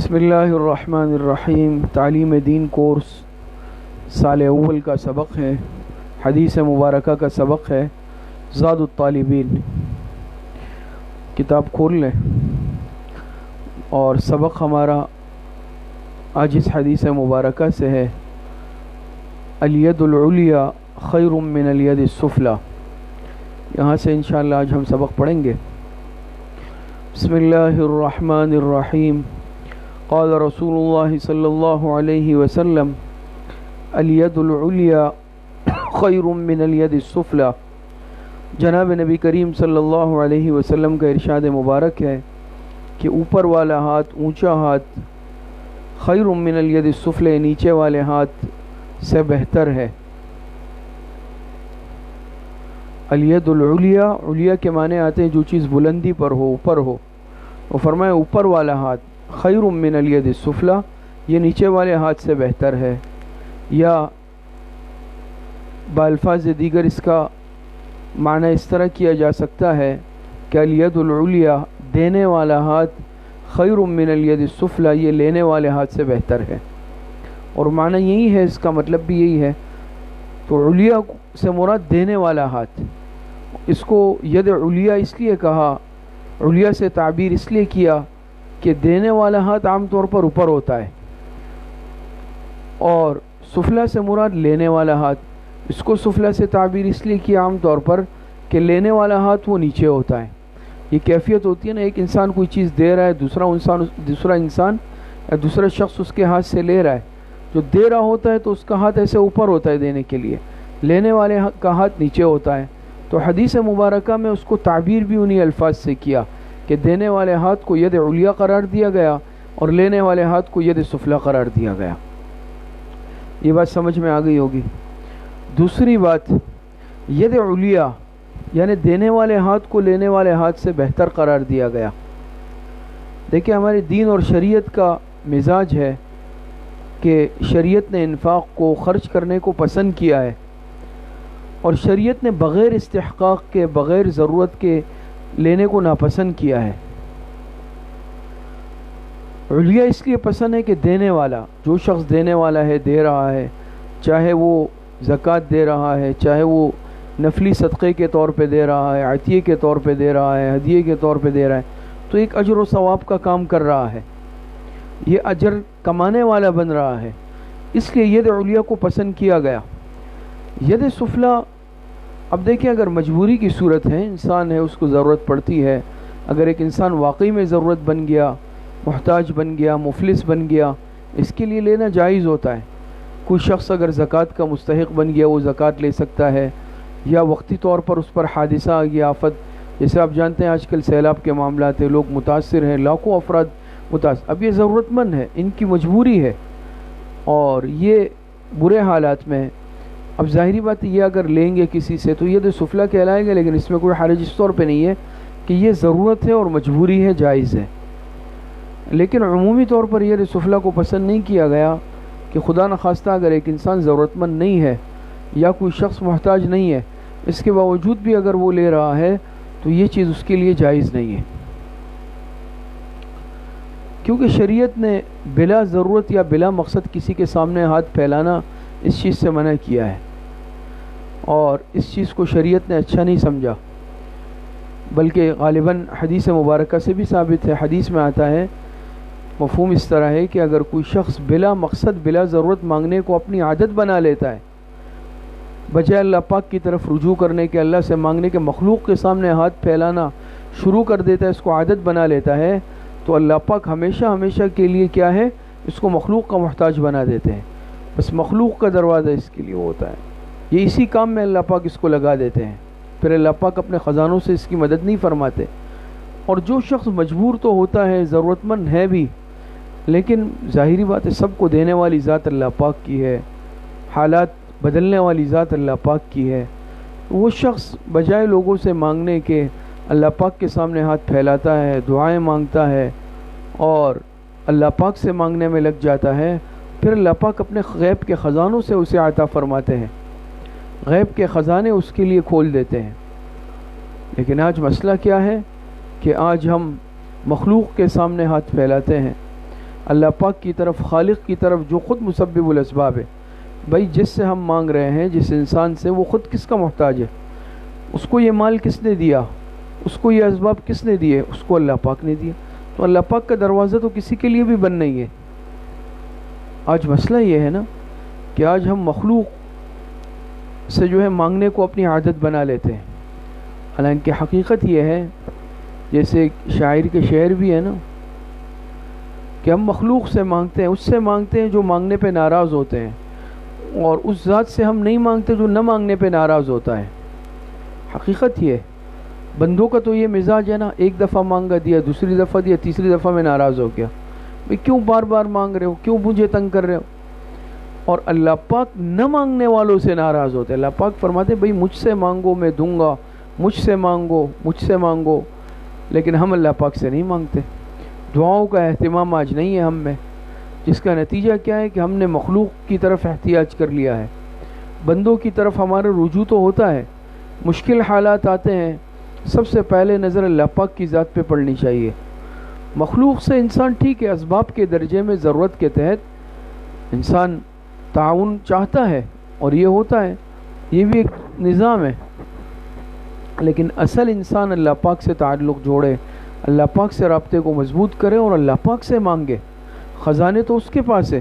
بسم اللہ الرحمن الرحیم۔ تعلیم دین کورس سال اول کا سبق ہے، حدیث مبارکہ کا سبق ہے، زاد الطالبین۔ کتاب کھول لیں اور سبق ہمارا آج اس حدیث مبارکہ سے ہے، الید العلیٰ خیر من الید السفلی۔ یہاں سے انشاءاللہ آج ہم سبق پڑھیں گے۔ بسم اللہ الرحمن الرحیم۔ قال رسول اللہ صلی اللہ علیہ وسلم الید العلیٰ خیر من الید السفلی۔ جناب نبی کریم صلی اللہ علیہ وسلم کا ارشاد مبارک ہے کہ اوپر والا ہاتھ، اونچا ہاتھ، خیر من الید السفلی، نیچے والے ہاتھ سے بہتر ہے۔ الید العلیٰ، علیٰ کے معنی آتے ہیں جو چیز بلندی پر ہو، اوپر ہو۔ وہ فرمائے اوپر والا ہاتھ خیر من الید السفلی، یہ نیچے والے ہاتھ سے بہتر ہے۔ یا بالفاظ دیگر اس کا معنی اس طرح کیا جا سکتا ہے کہ الید العلیٰ، دینے والا ہاتھ، خیر من الید السفلی، یہ لینے والے ہاتھ سے بہتر ہے۔ اور معنی یہی ہے، اس کا مطلب بھی یہی ہے۔ تو علیٰ سے مراد دینے والا ہاتھ، اس کو ید علیٰ اس لیے کہا، علیٰ سے تعبیر اس لیے کیا کہ دینے والا ہاتھ عام طور پر اوپر ہوتا ہے، اور سفلی سے مراد لینے والا ہاتھ، اس کو سفلی سے تعبیر اس لیے کیا عام طور پر کہ لینے والا ہاتھ وہ نیچے ہوتا ہے۔ یہ کیفیت ہوتی ہے نا، ایک انسان کوئی چیز دے رہا ہے، دوسرا انسان یا دوسرا شخص اس کے ہاتھ سے لے رہا ہے، جو دے رہا ہوتا ہے تو اس کا ہاتھ ایسے اوپر ہوتا ہے دینے کے لیے، لینے والے کا ہاتھ نیچے ہوتا ہے۔ تو حدیث مبارکہ میں اس کو تعبیر بھی انہی الفاظ سے کیا کہ دینے والے ہاتھ کو ید علیٰ قرار دیا گیا اور لینے والے ہاتھ کو ید سفلی قرار دیا گیا۔ یہ بات سمجھ میں آ گئی ہوگی۔ دوسری بات، ید علیٰ یعنی دینے والے ہاتھ کو لینے والے ہاتھ سے بہتر قرار دیا گیا۔ دیکھیں، ہمارے دین اور شریعت کا مزاج ہے کہ شریعت نے انفاق کو، خرچ کرنے کو پسند کیا ہے، اور شریعت نے بغیر استحقاق کے، بغیر ضرورت کے لینے کو ناپسند کیا ہے۔ علیٰ اس لیے پسند ہے کہ دینے والا، جو شخص دینے والا ہے، دے رہا ہے، چاہے وہ زکوٰۃ دے رہا ہے، چاہے وہ نفلی صدقے کے طور پہ دے رہا ہے، عطیے کے طور پہ دے رہا ہے، ہدیے کے طور پہ دے رہا ہے، تو ایک اجر و ثواب کا کام کر رہا ہے، یہ اجر کمانے والا بن رہا ہے، اس لیے ید علیٰ کو پسند کیا گیا۔ ید سفلی، اب دیکھیں، اگر مجبوری کی صورت ہے، انسان ہے، اس کو ضرورت پڑتی ہے، اگر ایک انسان واقعی میں ضرورت بن گیا، محتاج بن گیا، مفلس بن گیا، اس کے لیے لینا جائز ہوتا ہے۔ کوئی شخص اگر زکوٰۃ کا مستحق بن گیا، وہ زکوٰۃ لے سکتا ہے، یا وقتی طور پر اس پر حادثہ آ گیا، آفت، جیسے آپ جانتے ہیں آج کل سیلاب کے معاملات ہیں، لوگ متاثر ہیں، لاکھوں افراد متاثر، اب یہ ضرورت مند ہے، ان کی مجبوری ہے، اور یہ برے حالات میں، اب ظاہری بات یہ اگر لیں گے کسی سے تو یہ سفلی کہلائے گا، لیکن اس میں کوئی حرج اس طور پہ نہیں ہے کہ یہ ضرورت ہے اور مجبوری ہے، جائز ہے۔ لیکن عمومی طور پر یہ سفلی کو پسند نہیں کیا گیا کہ خدا نخواستہ اگر ایک انسان ضرورت مند نہیں ہے یا کوئی شخص محتاج نہیں ہے، اس کے باوجود بھی اگر وہ لے رہا ہے تو یہ چیز اس کے لیے جائز نہیں ہے، کیونکہ شریعت نے بلا ضرورت یا بلا مقصد کسی کے سامنے ہاتھ پھیلانا اس چیز سے منع کیا ہے، اور اس چیز کو شریعت نے اچھا نہیں سمجھا، بلکہ غالباً حدیث مبارکہ سے بھی ثابت ہے، حدیث میں آتا ہے، مفہوم اس طرح ہے کہ اگر کوئی شخص بلا مقصد، بلا ضرورت مانگنے کو اپنی عادت بنا لیتا ہے، بجائے اللہ پاک کی طرف رجوع کرنے کے، اللہ سے مانگنے کے، مخلوق کے سامنے ہاتھ پھیلانا شروع کر دیتا ہے، اس کو عادت بنا لیتا ہے، تو اللہ پاک ہمیشہ ہمیشہ کے لیے کیا ہے، اس کو مخلوق کا محتاج بنا دیتے ہیں، بس مخلوق کا دروازہ اس کے لیے ہوتا ہے، یہ اسی کام میں اللہ پاک اس کو لگا دیتے ہیں، پھر اللہ پاک اپنے خزانوں سے اس کی مدد نہیں فرماتے۔ اور جو شخص مجبور تو ہوتا ہے، ضرورت مند ہے بھی، لیکن ظاہری بات ہے سب کو دینے والی ذات اللہ پاک کی ہے، حالات بدلنے والی ذات اللہ پاک کی ہے، وہ شخص بجائے لوگوں سے مانگنے کے اللہ پاک کے سامنے ہاتھ پھیلاتا ہے، دعائیں مانگتا ہے، اور اللہ پاک سے مانگنے میں لگ جاتا ہے، پھر اللہ پاک اپنے غیب کے خزانوں سے اسے عطا فرماتے ہیں، غیب کے خزانے اس کے لیے کھول دیتے ہیں۔ لیکن آج مسئلہ کیا ہے کہ آج ہم مخلوق کے سامنے ہاتھ پھیلاتے ہیں، اللہ پاک کی طرف، خالق کی طرف جو خود مسبب الاسباب ہے. بھائی جس سے ہم مانگ رہے ہیں، جس انسان سے، وہ خود کس کا محتاج ہے؟ اس کو یہ مال کس نے دیا؟ اس کو یہ اسباب کس نے دیے؟ اس کو اللہ پاک نے دیا. تو اللہ پاک کا دروازہ تو کسی کے لیے بھی بند نہیں ہے. آج مسئلہ یہ ہے نا کہ آج ہم مخلوق سے جو ہے مانگنے کو اپنی عادت بنا لیتے ہیں. حالانکہ حقیقت یہ ہے، جیسے شاعر کے شعر بھی ہے نا، کہ ہم مخلوق سے مانگتے ہیں، اس سے مانگتے ہیں جو مانگنے پہ ناراض ہوتے ہیں، اور اس ذات سے ہم نہیں مانگتے جو نہ مانگنے پہ ناراض ہوتا ہے. حقیقت یہ ہے. بندوں کا تو یہ مزاج ہے نا، ایک دفعہ مانگا دیا، دوسری دفعہ دیا، تیسری دفعہ میں ناراض ہو گیا. بھئی کیوں بار بار مانگ رہے ہو؟ کیوں مجھے تنگ کر رہے ہو؟ اور اللہ پاک نہ مانگنے والوں سے ناراض ہوتے. اللہ پاک فرماتے ہیں بھئی مجھ سے مانگو میں دوں گا، مجھ سے مانگو، مجھ سے مانگو. لیکن ہم اللہ پاک سے نہیں مانگتے. دعاؤں کا اہتمام آج نہیں ہے ہم میں، جس کا نتیجہ کیا ہے کہ ہم نے مخلوق کی طرف احتیاج کر لیا ہے. بندوں کی طرف ہمارا رجوع تو ہوتا ہے، مشکل حالات آتے ہیں، سب سے پہلے نظر اللہ پاک کی ذات پہ پڑنی چاہیے. مخلوق سے انسان ٹھیک ہے، اسباب کے درجے میں ضرورت کے تحت انسان تعاون چاہتا ہے، اور یہ ہوتا ہے، یہ بھی ایک نظام ہے. لیکن اصل انسان اللہ پاک سے تعلق جوڑے، اللہ پاک سے رابطے کو مضبوط کرے اور اللہ پاک سے مانگے. خزانے تو اس کے پاس ہے.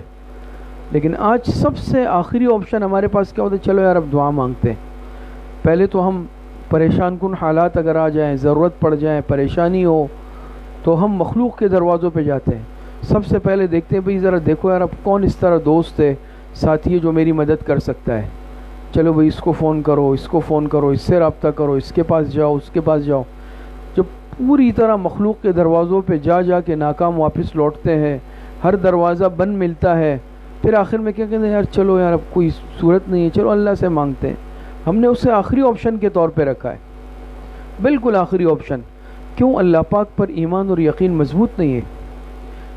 لیکن آج سب سے آخری آپشن ہمارے پاس کیا ہوتا ہے؟ چلو یار اب دعا مانگتے ہیں. پہلے تو ہم پریشان کن حالات اگر آ جائیں، ضرورت پڑ جائیں، پریشانی ہو، تو ہم مخلوق کے دروازوں پہ جاتے ہیں. سب سے پہلے دیکھتے ہیں بھئی ذرا دیکھو یار اب کون اس طرح دوست ہے، ساتھی ہے جو میری مدد کر سکتا ہے. چلو بھئی اس کو فون کرو، اس کو فون کرو، اس سے رابطہ کرو، اس کے پاس جاؤ، اس کے پاس جاؤ. جب پوری طرح مخلوق کے دروازوں پہ جا جا کے ناکام واپس لوٹتے ہیں، ہر دروازہ بند ملتا ہے، پھر آخر میں کیا کہتے ہیں؟ یار چلو یار اب کوئی صورت نہیں ہے، چلو اللہ سے مانگتے ہیں. ہم نے اسے آخری آپشن کے طور پہ رکھا ہے، بالکل آخری آپشن. کیوں؟ اللہ پاک پر ایمان اور یقین مضبوط نہیں ہے.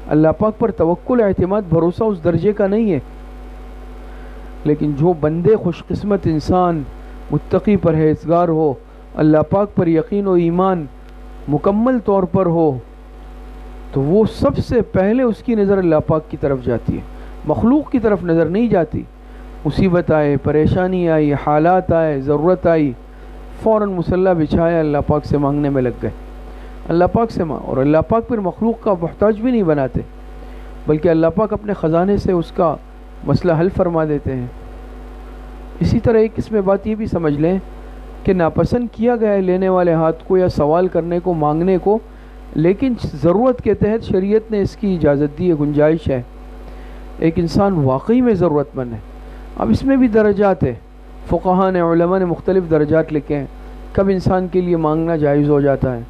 اللہ پاک پر توکل، اعتماد، بھروسہ اس درجے کا نہیں ہے. لیکن جو بندے خوش قسمت انسان، متقی پرہیزگار ہو، اللہ پاک پر یقین و ایمان مکمل طور پر ہو، تو وہ سب سے پہلے اس کی نظر اللہ پاک کی طرف جاتی ہے، مخلوق کی طرف نظر نہیں جاتی. مصیبت آئے، پریشانی آئی، حالات آئے، ضرورت آئی، فوراً مصلی بچھایا، اللہ پاک سے مانگنے میں لگ گئے. اللہ پاک سے اور اللہ پاک پھر مخلوق کا محتاج بھی نہیں بناتے، بلکہ اللہ پاک اپنے خزانے سے اس کا مسئلہ حل فرما دیتے ہیں. اسی طرح ایک اس میں بات یہ بھی سمجھ لیں کہ ناپسند کیا گیا ہے لینے والے ہاتھ کو یا سوال کرنے کو، مانگنے کو، لیکن ضرورت کے تحت شریعت نے اس کی اجازت دی ہے، گنجائش ہے. ایک انسان واقعی میں ضرورت مند ہے. اب اس میں بھی درجات ہے، فقہاء نے، علماء نے مختلف درجات لکھے ہیں کب انسان کے لیے مانگنا جائز ہو جاتا ہے.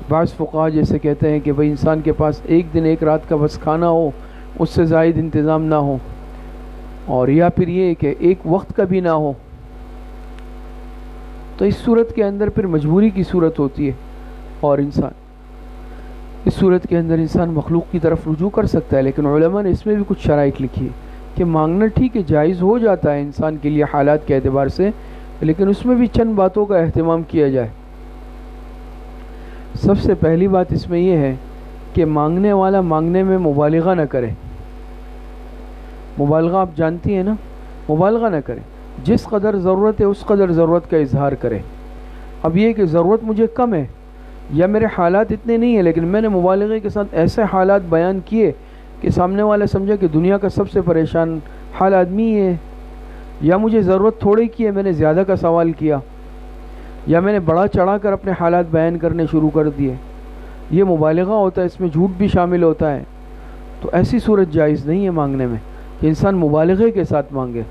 بعض فقہاء جیسے کہتے ہیں کہ بھئی انسان کے پاس ایک دن ایک رات کا بس کھانا ہو، اس سے زائد انتظام نہ ہو، اور یا پھر یہ کہ ایک وقت کا بھی نہ ہو، تو اس صورت کے اندر پھر مجبوری کی صورت ہوتی ہے، اور انسان اس صورت کے اندر انسان مخلوق کی طرف رجوع کر سکتا ہے. لیکن علماء نے اس میں بھی کچھ شرائط لکھی ہے کہ مانگنا ٹھیک ہے، جائز ہو جاتا ہے انسان کے لیے حالات کے اعتبار سے، لیکن اس میں بھی چند باتوں کا اہتمام کیا جائے. سب سے پہلی بات اس میں یہ ہے کہ مانگنے والا مانگنے میں مبالغہ نہ کرے. مبالغہ آپ جانتی ہیں نا، مبالغہ نہ کرے. جس قدر ضرورت ہے اس قدر ضرورت کا اظہار کرے. اب یہ کہ ضرورت مجھے کم ہے یا میرے حالات اتنے نہیں ہیں، لیکن میں نے مبالغے کے ساتھ ایسے حالات بیان کیے کہ سامنے والا سمجھا کہ دنیا کا سب سے پریشان حال آدمی ہے، یا مجھے ضرورت تھوڑی کی ہے میں نے زیادہ کا سوال کیا، یا میں نے بڑا چڑھا کر اپنے حالات بیان کرنے شروع کر دیے. یہ مبالغہ ہوتا ہے، اس میں جھوٹ بھی شامل ہوتا ہے. تو ایسی صورت جائز نہیں ہے مانگنے میں کہ انسان مبالغے کے ساتھ مانگے.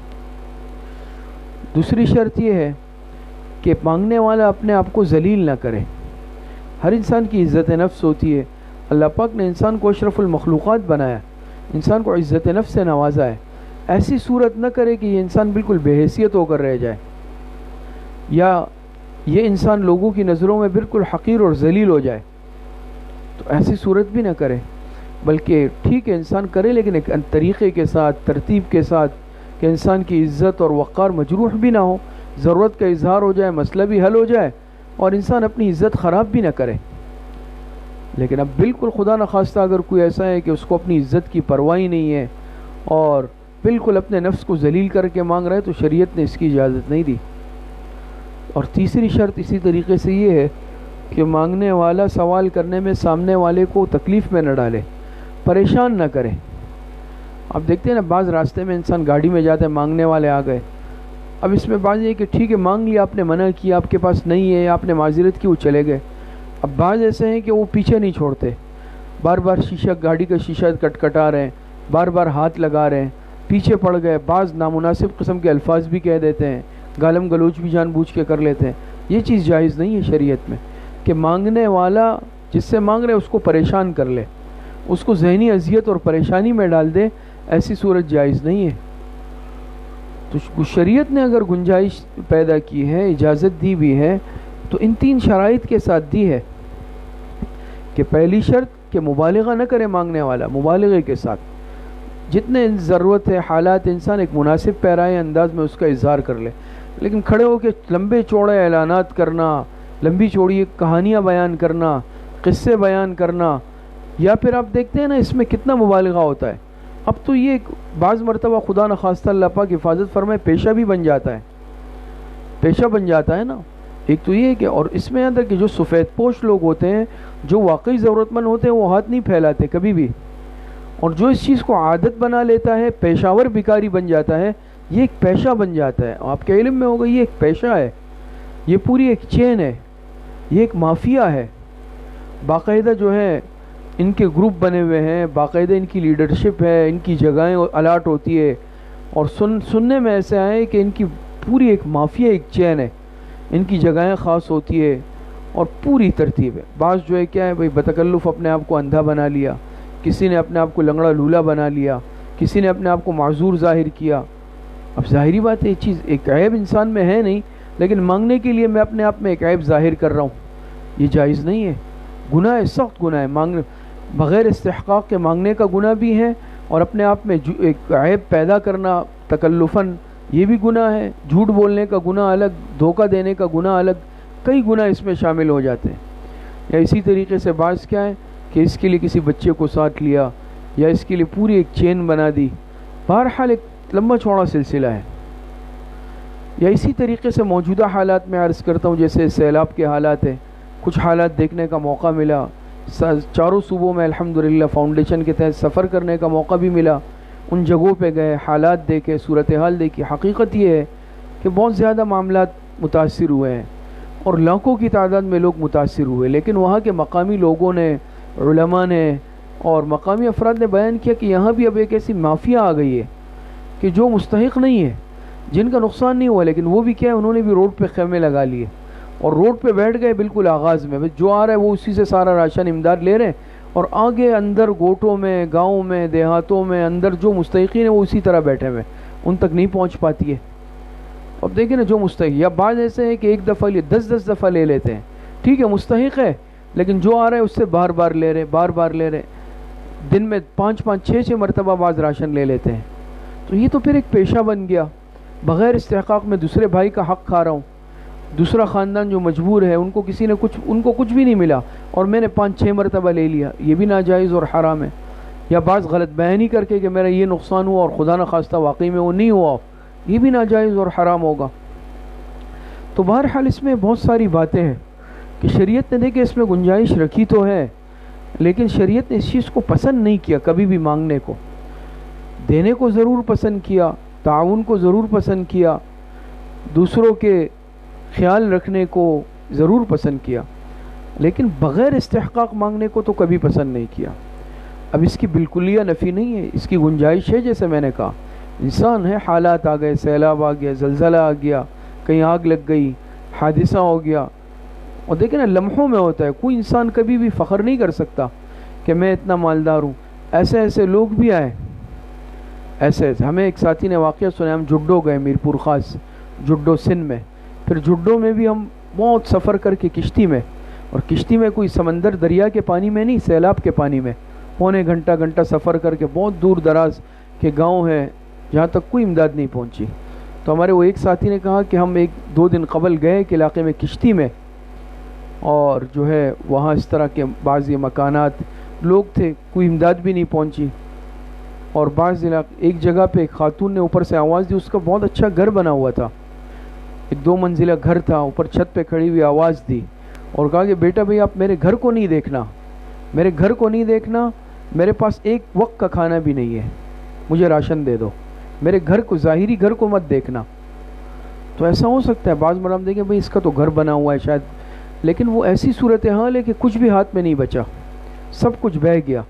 دوسری شرط یہ ہے کہ مانگنے والا اپنے آپ کو ذلیل نہ کرے. ہر انسان کی عزت نفس ہوتی ہے. اللہ پاک نے انسان کو اشرف المخلوقات بنایا، انسان کو عزت نفس سے نوازا ہے. ایسی صورت نہ کرے کہ یہ انسان بالکل بے حیثیت ہو کر رہ جائے، یا یہ انسان لوگوں کی نظروں میں بالکل حقیر اور ذلیل ہو جائے. تو ایسی صورت بھی نہ کرے، بلکہ ٹھیک ہے انسان کرے لیکن ایک طریقے کے ساتھ، ترتیب کے ساتھ، کہ انسان کی عزت اور وقار مجروح بھی نہ ہو، ضرورت کا اظہار ہو جائے، مسئلہ بھی حل ہو جائے، اور انسان اپنی عزت خراب بھی نہ کرے. لیکن اب بالکل خدا نخواستہ اگر کوئی ایسا ہے کہ اس کو اپنی عزت کی پرواہ ہی نہیں ہے اور بالکل اپنے نفس کو ذلیل کر کے مانگ رہا ہے تو شریعت نے اس کی اجازت نہیں دی۔ اور تیسری شرط اسی طریقے سے یہ ہے کہ مانگنے والا سوال کرنے میں سامنے والے کو تکلیف میں نہ ڈالے، پریشان نہ کرے۔ اب دیکھتے ہیں نا بعض راستے میں انسان گاڑی میں جاتا ہے، مانگنے والے آ گئے، اب اس میں بعض یہ کہ ٹھیک ہے مانگ لیا، آپ نے منع کیا، آپ کے پاس نہیں ہے، آپ نے معذرت کی، وہ چلے گئے۔ اب بعض ایسے ہیں کہ وہ پیچھے نہیں چھوڑتے، بار بار شیشہ گاڑی کا شیشہ کٹکھٹا رہے ہیں، بار بار ہاتھ لگا رہے ہیں، پیچھے پڑ گئے، بعض نامناسب قسم کے الفاظ بھی کہہ دیتے ہیں، گالم گلوچ بھی جان بوجھ کے کر لیتے ہیں۔ یہ چیز جائز نہیں ہے شریعت میں کہ مانگنے والا جس سے مانگ رہے اس کو پریشان کر لے، اس کو ذہنی اذیت اور پریشانی میں ڈال دے، ایسی صورت جائز نہیں ہے۔ تو شریعت نے اگر گنجائش پیدا کی ہے، اجازت دی بھی ہے، تو ان تین شرائط کے ساتھ دی ہے کہ پہلی شرط کہ مبالغہ نہ کرے مانگنے والا، مبالغے کے ساتھ جتنے ضرورت ہے حالات انسان ایک مناسب پیرائے انداز میں اس کا اظہار کر لے، لیکن کھڑے ہو کے لمبے چوڑے اعلانات کرنا، لمبی چوڑی کہانیاں بیان کرنا، قصے بیان کرنا، یا پھر آپ دیکھتے ہیں نا اس میں کتنا مبالغہ ہوتا ہے۔ اب تو یہ بعض مرتبہ خدا نخواستہ اللہ پاک حفاظت فرمائے پیشہ بھی بن جاتا ہے، پیشہ بن جاتا ہے نا۔ ایک تو یہ کہ اور اس میں یہاں تک کہ جو سفید پوش لوگ ہوتے ہیں، جو واقعی ضرورت مند ہوتے ہیں، وہ ہاتھ نہیں پھیلاتے کبھی بھی، اور جو اس چیز کو عادت بنا لیتا ہے، پیشاور بھکاری بن جاتا ہے، یہ ایک پیشہ بن جاتا ہے۔ آپ کے علم میں ہوگا یہ ایک پیشہ ہے، یہ پوری ایک چین ہے، یہ ایک مافیا ہے۔ باقاعدہ جو ہے ان کے گروپ بنے ہوئے ہیں، باقاعدہ ان کی لیڈرشپ ہے، ان کی جگہیں الاٹ ہوتی ہے، اور سننے میں ایسے آئے کہ ان کی پوری ایک مافیا ایک چین ہے، ان کی جگہیں خاص ہوتی ہے اور پوری ترتیب ہے۔ بعض جو ہے کیا ہے بھائی بتکلف اپنے آپ کو اندھا بنا لیا، کسی نے اپنے آپ کو لنگڑا لولا بنا لیا، کسی نے اپنے آپ کو معذور ظاہر کیا۔ اب ظاہری بات ہے یہ چیز ایک عیب انسان میں ہے نہیں، لیکن مانگنے کے لیے میں اپنے آپ میں ایک عیب ظاہر کر رہا ہوں، یہ جائز نہیں ہے، گناہ ہے، سخت گناہ ہے۔ مانگنے بغیر استحقاق کے مانگنے کا گناہ بھی ہے، اور اپنے آپ میں ایک عیب پیدا کرنا تکلفاً یہ بھی گناہ ہے۔ جھوٹ بولنے کا گناہ الگ، دھوکہ دینے کا گناہ الگ، کئی گناہ اس میں شامل ہو جاتے ہیں۔ یا اسی طریقے سے بعض کیا ہے کہ اس کے لیے کسی بچے کو ساتھ لیا، یا اس کے لیے پوری ایک چین بنا دی، بہرحال ایک لمبا چوڑا سلسلہ ہے۔ یا اسی طریقے سے موجودہ حالات میں عرض کرتا ہوں، جیسے سیلاب کے حالات ہیں، کچھ حالات دیکھنے کا موقع ملا، چاروں صوبوں میں الحمدللہ فاؤنڈیشن کے تحت سفر کرنے کا موقع بھی ملا، ان جگہوں پہ گئے، حالات دیکھے، صورتحال دیکھی۔ حقیقت یہ ہے کہ بہت زیادہ معاملات متاثر ہوئے ہیں اور لاکھوں کی تعداد میں لوگ متاثر ہوئے، لیکن وہاں کے مقامی لوگوں نے، علماء نے اور مقامی افراد نے بیان کیا کہ یہاں بھی اب ایک ایسی مافیا آ گئی ہے کہ جو مستحق نہیں ہے، جن کا نقصان نہیں ہوا، لیکن وہ بھی کیا ہے انہوں نے بھی روڈ پہ خیمے لگا لیے اور روڈ پہ بیٹھ گئے بالکل آغاز میں، جو آ رہا ہے وہ اسی سے سارا راشن امداد لے رہے ہیں، اور آگے اندر گوٹوں میں، گاؤں میں، دیہاتوں میں اندر جو مستحقین ہیں وہ اسی طرح بیٹھے ہوئے، ان تک نہیں پہنچ پاتی ہے۔ اب دیکھیں نا جو مستحق، یا بعض ایسے ہیں کہ ایک دفعہ لے 10 دفعہ لے لیتے ہیں، ٹھیک ہے مستحق ہے، لیکن جو آ رہا ہے اس سے بار بار لے رہے، بار بار لے رہے، دن میں 5-6 مرتبہ بعض راشن لے لیتے ہیں۔ تو یہ تو پھر ایک پیشہ بن گیا، بغیر استحقاق میں دوسرے بھائی کا حق کھا رہا ہوں، دوسرا خاندان جو مجبور ہے ان کو کسی نے ان کو کچھ بھی نہیں ملا اور میں نے 5-6 مرتبہ لے لیا، یہ بھی ناجائز اور حرام ہے۔ یا بعض غلط بیانی کر کے کہ میرا یہ نقصان ہوا اور خدا نخواستہ واقعی میں وہ نہیں ہوا، یہ بھی ناجائز اور حرام ہوگا۔ تو بہرحال اس میں بہت ساری باتیں ہیں کہ شریعت نے دیکھے اس میں گنجائش رکھی تو ہے، لیکن شریعت نے اس چیز کو پسند نہیں کیا، کبھی بھی مانگنے کو، دینے کو ضرور پسند کیا، تعاون کو ضرور پسند کیا، دوسروں کے خیال رکھنے کو ضرور پسند کیا، لیکن بغیر استحقاق مانگنے کو تو کبھی پسند نہیں کیا۔ اب اس کی بالکلیہ نفی نہیں ہے، اس کی گنجائش ہے، جیسے میں نے کہا انسان ہے، حالات آ گئے، سیلاب آ گیا، زلزلہ آ گیا، کہیں آگ لگ گئی، حادثہ ہو گیا، اور دیکھیں نا لمحوں میں ہوتا ہے، کوئی انسان کبھی بھی فخر نہیں کر سکتا کہ میں اتنا مالدار ہوں۔ ایسے ایسے لوگ بھی آئے، ایسے ہمیں ایک ساتھی نے واقعہ سنا، ہم جڈو گئے، میرپور خاص جڈو سندھ میں، پھر جڈو میں بھی ہم بہت سفر کر کے کشتی میں، اور کشتی میں کوئی سمندر دریا کے پانی میں نہیں، سیلاب کے پانی میں، پونے گھنٹہ سفر کر کے بہت دور دراز کے گاؤں ہیں جہاں تک کوئی امداد نہیں پہنچی۔ تو ہمارے وہ ایک ساتھی نے کہا کہ ہم 1-2 دن قبل گئے ایک علاقے میں کشتی میں، اور جو ہے وہاں اس طرح کے بعض یہ مکانات لوگ تھے، کوئی امداد بھی نہیں پہنچی، اور بعض ایک جگہ پہ ایک خاتون نے اوپر سے آواز دی، اس کا بہت اچھا گھر بنا ہوا تھا، ایک 2 منزلہ گھر تھا، اوپر چھت پہ کھڑی ہوئی آواز دی اور کہا کہ بیٹا بھائی آپ میرے گھر کو نہیں دیکھنا، میرے گھر کو نہیں دیکھنا، میرے پاس ایک وقت کا کھانا بھی نہیں ہے، مجھے راشن دے دو، میرے گھر کو، ظاہری گھر کو مت دیکھنا۔ تو ایسا ہو سکتا ہے بعض مرام دیکھیں بھائی اس کا تو گھر بنا ہوا ہے شاید، لیکن وہ ایسی صورتحال ہے کہ کچھ بھی ہاتھ میں نہیں بچا، سب کچھ بہہ گیا۔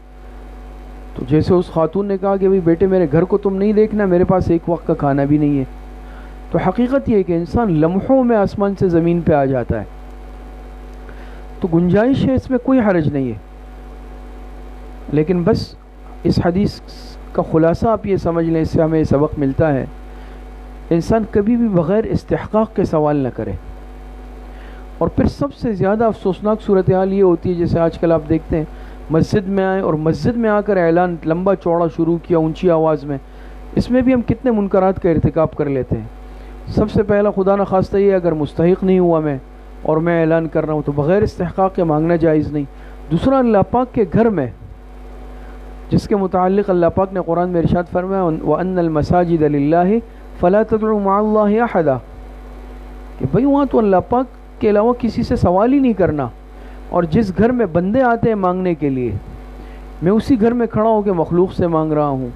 تو جیسے اس خاتون نے کہا کہ بھائی بیٹے میرے گھر کو تم نہیں دیکھنا، میرے پاس ایک وقت کا کھانا بھی نہیں ہے۔ تو حقیقت یہ ہے کہ انسان لمحوں میں آسمان سے زمین پہ آ جاتا ہے، تو گنجائش ہے، اس میں کوئی حرج نہیں ہے، لیکن بس اس حدیث کا خلاصہ آپ یہ سمجھ لیں، اس سے ہمیں سبق ملتا ہے انسان کبھی بھی بغیر استحقاق کے سوال نہ کرے۔ اور پھر سب سے زیادہ افسوسناک صورتحال یہ ہوتی ہے جیسے آج کل آپ دیکھتے ہیں مسجد میں آئے اور مسجد میں آ کر اعلان لمبا چوڑا شروع کیا اونچی آواز میں، اس میں بھی ہم کتنے منکرات کا ارتکاب کر لیتے ہیں۔ سب سے پہلا خدا نخواستہ یہ اگر مستحق نہیں ہوا میں اور میں اعلان کر رہا ہوں تو بغیر استحقاق کے مانگنا جائز نہیں۔ دوسرا اللہ پاک کے گھر میں، جس کے متعلق اللہ پاک نے قرآن میں ارشاد فرمایا وَأَنَّ الْمَسَاجِدَ لِلَّهِ فَلَا تَدْعُوا مَعَ اللَّهِ أَحَدًا، کہ بھئی وہاں تو اللہ پاک کے علاوہ کسی سے سوال ہی نہیں کرنا، اور جس گھر میں بندے آتے ہیں مانگنے کے لیے میں اسی گھر میں کھڑا ہو کے مخلوق سے مانگ رہا ہوں۔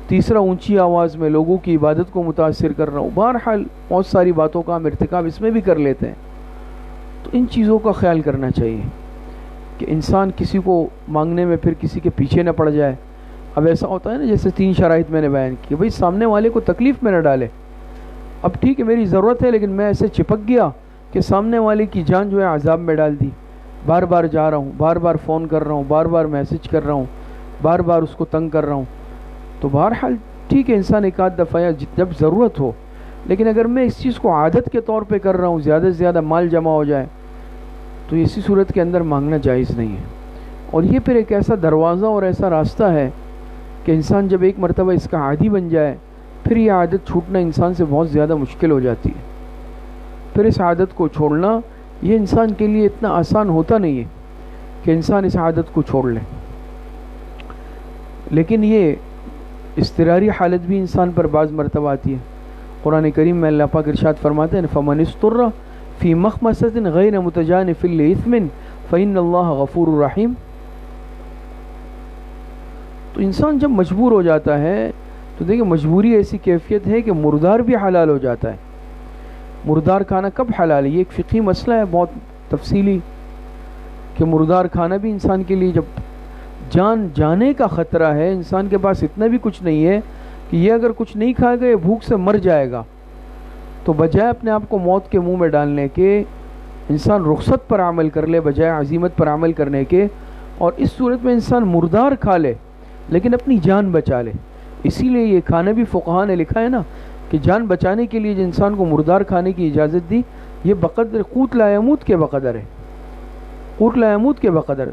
تیسرا اونچی آواز میں لوگوں کی عبادت کو متاثر کر رہا ہوں۔ بہرحال بہت ساری باتوں کا ہم ارتکاب اس میں بھی کر لیتے ہیں، تو ان چیزوں کا خیال کرنا چاہیے کہ انسان کسی کو مانگنے میں پھر کسی کے پیچھے نہ پڑ جائے۔ اب ایسا ہوتا ہے نا جیسے 3 شرائط میں نے بیان کی، بھئی سامنے والے کو تکلیف میں نہ ڈالے۔ اب ٹھیک ہے میری ضرورت ہے لیکن میں ایسے چپک گیا کہ سامنے والے کی جان جو ہے عذاب میں ڈال دی، بار بار جا رہا ہوں، بار بار فون کر رہا ہوں، بار بار میسج کر رہا ہوں، بار بار اس کو تنگ کر رہا ہوں۔ تو بہرحال ٹھیک ہے انسان ایک آدھ دفعہ یا جب ضرورت ہو، لیکن اگر میں اس چیز کو عادت کے طور پہ کر رہا ہوں، زیادہ سے زیادہ مال جمع ہو جائے، تو اسی صورت کے اندر مانگنا جائز نہیں ہے۔ اور یہ پھر ایک ایسا دروازہ اور ایسا راستہ ہے کہ انسان جب ایک مرتبہ اس کا عادی بن جائے پھر یہ عادت چھوٹنا انسان سے بہت زیادہ مشکل ہو جاتی ہے۔ پھر اس عادت کو چھوڑنا یہ انسان کے لیے اتنا آسان ہوتا نہیں ہے کہ انسان اس عادت کو چھوڑ لے، لیکن یہ اضطراری حالت بھی انسان پر بعض مرتبہ آتی ہے۔ قرآن کریم میں اللہ پاک ارشاد فرماتے ہیں فَمَنِ اسْتُرَّ فِي مَخْمَصَةٍ غَيْرَ مُتَجَانِفٍ لِإِثْمٍ فَإِنَّ اللَّهَ غَفُورٌ رَحِيمٌ۔ تو انسان جب مجبور ہو جاتا ہے تو دیکھیں مجبوری ایسی کیفیت ہے کہ مردار بھی حلال ہو جاتا ہے۔ مردار کھانا کب حلال ہے؟ یہ ایک فقہی مسئلہ ہے بہت تفصیلی، کہ مردار کھانا بھی انسان کے لیے جب جان جانے کا خطرہ ہے، انسان کے پاس اتنا بھی کچھ نہیں ہے کہ یہ اگر کچھ نہیں کھائے گا یہ بھوک سے مر جائے گا، تو بجائے اپنے آپ کو موت کے منہ میں ڈالنے کے انسان رخصت پر عمل کر لے بجائے عزیمت پر عمل کرنے کے، اور اس صورت میں انسان مردار کھا لے لیکن اپنی جان بچا لے۔ اسی لیے یہ کھانا بھی فقہاء نے لکھا ہے نا کہ جان بچانے کے لیے جو انسان کو مردار کھانے کی اجازت دی، یہ بقدر قوت لا یموت کے بقدر ہے، قوت لا یموت کے بقدر،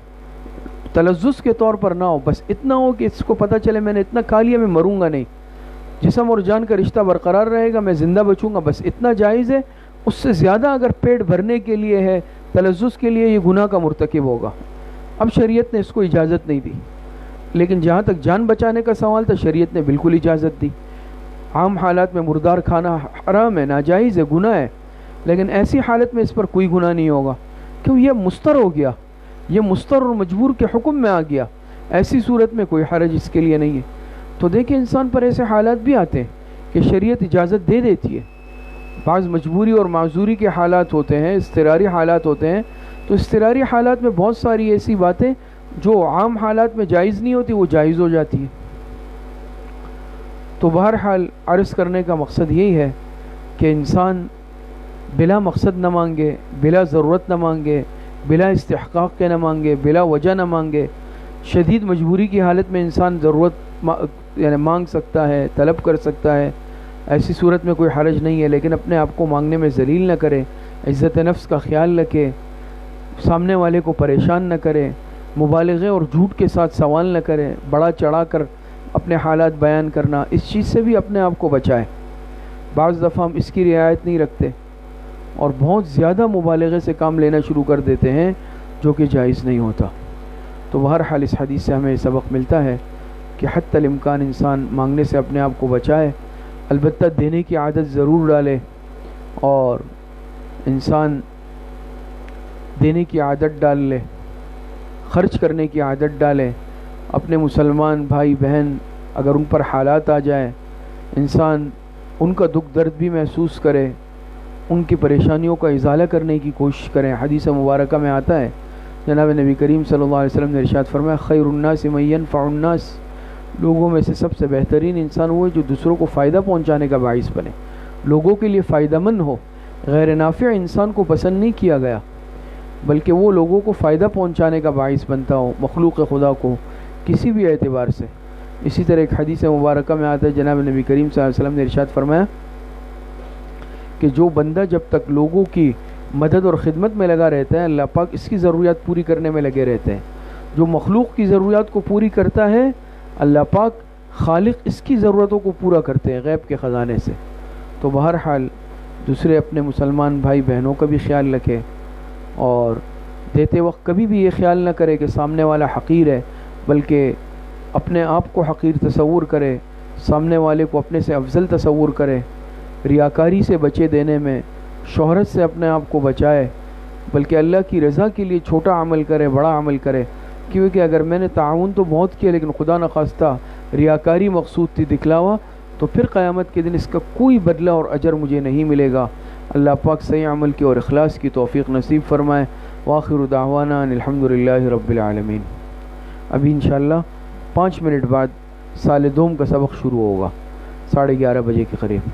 تلذذ کے طور پر نہ ہو، بس اتنا ہو کہ اس کو پتہ چلے میں نے اتنا کھا لیا میں مروں گا نہیں، جسم اور جان کا رشتہ برقرار رہے گا، میں زندہ بچوں گا، بس اتنا جائز ہے۔ اس سے زیادہ اگر پیٹ بھرنے کے لیے ہے، تلذذ کے لیے، یہ گناہ کا مرتکب ہوگا۔ اب شریعت نے اس کو اجازت نہیں دی، لیکن جہاں تک جان بچانے کا سوال تھا شریعت نے بالکل اجازت دی۔ عام حالات میں مردار کھانا حرام ہے، ناجائز ہے، گناہ ہے، لیکن ایسی حالت میں اس پر کوئی گناہ نہیں ہوگا، کیوں یہ مستر ہو گیا، یہ مستر اور مجبور کے حکم میں آ گیا، ایسی صورت میں کوئی حرج اس کے لیے نہیں ہے۔ تو دیکھیں انسان پر ایسے حالات بھی آتے ہیں کہ شریعت اجازت دے دیتی ہے، بعض مجبوری اور معذوری کے حالات ہوتے ہیں، اضطراری حالات ہوتے ہیں، تو اضطراری حالات میں بہت ساری ایسی باتیں جو عام حالات میں جائز نہیں ہوتی وہ جائز ہو جاتی ہیں۔ تو بہرحال عرض کرنے کا مقصد یہی ہے کہ انسان بلا مقصد نہ مانگے، بلا ضرورت نہ مانگے، بلا استحقاق کے نہ مانگے، بلا وجہ نہ مانگے۔ شدید مجبوری کی حالت میں انسان ضرورت یعنی مانگ سکتا ہے، طلب کر سکتا ہے، ایسی صورت میں کوئی حرج نہیں ہے، لیکن اپنے آپ کو مانگنے میں ذلیل نہ کرے، عزت نفس کا خیال رکھے، سامنے والے کو پریشان نہ کرے، مبالغے اور جھوٹ کے ساتھ سوال نہ کرے، بڑا چڑھا کر اپنے حالات بیان کرنا، اس چیز سے بھی اپنے آپ کو بچائے۔ بعض دفعہ ہم اس کی رعایت نہیں رکھتے، اور بہت زیادہ مبالغے سے کام لینا شروع کر دیتے ہیں جو کہ جائز نہیں ہوتا۔ تو بہرحال اس حدیث سے ہمیں سبق ملتا ہے کہ حتی الامکان انسان مانگنے سے اپنے آپ کو بچائے، البتہ دینے کی عادت ضرور ڈالے، اور انسان دینے کی عادت ڈال لے، خرچ کرنے کی عادت ڈالے۔ اپنے مسلمان بھائی بہن اگر ان پر حالات آ جائیں، انسان ان کا دکھ درد بھی محسوس کرے، ان کی پریشانیوں کا ازالہ کرنے کی کوشش کریں۔ حدیث مبارکہ میں آتا ہے، جناب نبی کریم صلی اللہ علیہ وسلم نے ارشاد فرمایا، خیر الناس من ينفع الناس، لوگوں میں سے سب سے بہترین انسان وہ ہے جو دوسروں کو فائدہ پہنچانے کا باعث بنے، لوگوں کے لیے فائدہ مند ہو۔ غیر نافع انسان کو پسند نہیں کیا گیا، بلکہ وہ لوگوں کو فائدہ پہنچانے کا باعث بنتا ہو، مخلوق خدا کو کسی بھی اعتبار سے۔ اسی طرح ایک حدیث مبارکہ میں آتا ہے، جناب نبی کریم صلی اللہ علیہ وسلم نے ارشاد فرمایا کہ جو بندہ جب تک لوگوں کی مدد اور خدمت میں لگا رہتا ہے، اللہ پاک اس کی ضروریات پوری کرنے میں لگے رہتے ہیں۔ جو مخلوق کی ضروریات کو پوری کرتا ہے، اللہ پاک خالق اس کی ضرورتوں کو پورا کرتے ہیں غیب کے خزانے سے۔ تو بہرحال دوسرے اپنے مسلمان بھائی بہنوں کا بھی خیال رکھے، اور دیتے وقت کبھی بھی یہ خیال نہ کرے کہ سامنے والا حقیر ہے، بلکہ اپنے آپ کو حقیر تصور کرے، سامنے والے کو اپنے سے افضل تصور کرے۔ ریاکاری سے بچے دینے میں، شہرت سے اپنے آپ کو بچائے، بلکہ اللہ کی رضا کے لیے چھوٹا عمل کرے، بڑا عمل کرے، کیونکہ اگر میں نے تعاون تو بہت کیا لیکن خدا نخواستہ ریاکاری مقصود تھی، دکھلاوا، تو پھر قیامت کے دن اس کا کوئی بدلہ اور اجر مجھے نہیں ملے گا۔ اللہ پاک صحیح عمل کی اور اخلاص کی توفیق نصیب فرمائے۔ وآخر دعوانا ان الحمدللہ رب العالمین۔ ابھی انشاءاللہ 5 منٹ بعد سال دوم کا سبق شروع ہوگا 11:30 بجے کے قریب۔